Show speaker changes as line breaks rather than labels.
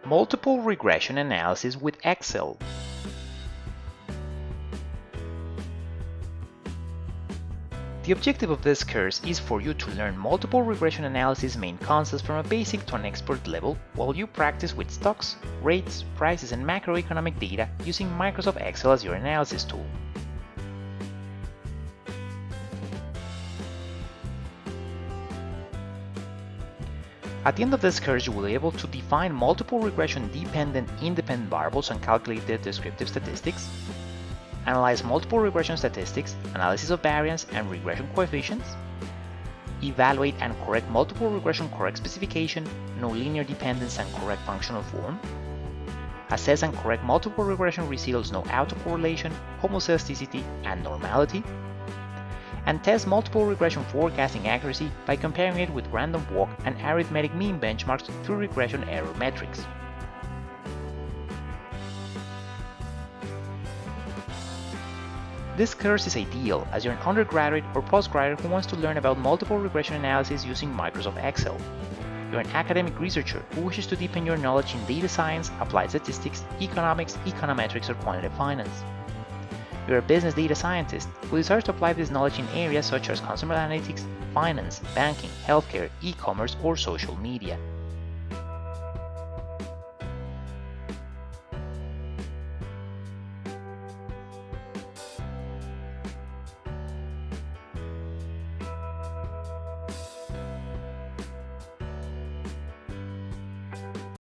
Multiple regression analysis with Excel. The objective of this course is for you to learn multiple regression analysis main concepts from a basic to an expert level while you practice with stocks, rates, prices, and macroeconomic data using Microsoft Excel as your analysis tool. At the end of this course, you will be able to define multiple regression dependent independent variables and calculate their descriptive statistics, analyze multiple regression statistics, analysis of variance and regression coefficients, evaluate and correct multiple regression correct specification, no linear dependence and correct functional form, assess and correct multiple regression results, no autocorrelation, homoscedasticity, and normality, and test multiple regression forecasting accuracy by comparing it with random walk and arithmetic mean benchmarks through regression error metrics. This course is ideal as you're an undergraduate or postgraduate who wants to learn about multiple regression analysis using Microsoft Excel. You're an academic researcher who wishes to deepen your knowledge in data science, applied statistics, economics, econometrics, or quantitative finance. You're a business data scientist who desires to apply this knowledge in areas such as consumer analytics, finance, banking, healthcare, e-commerce, or social media.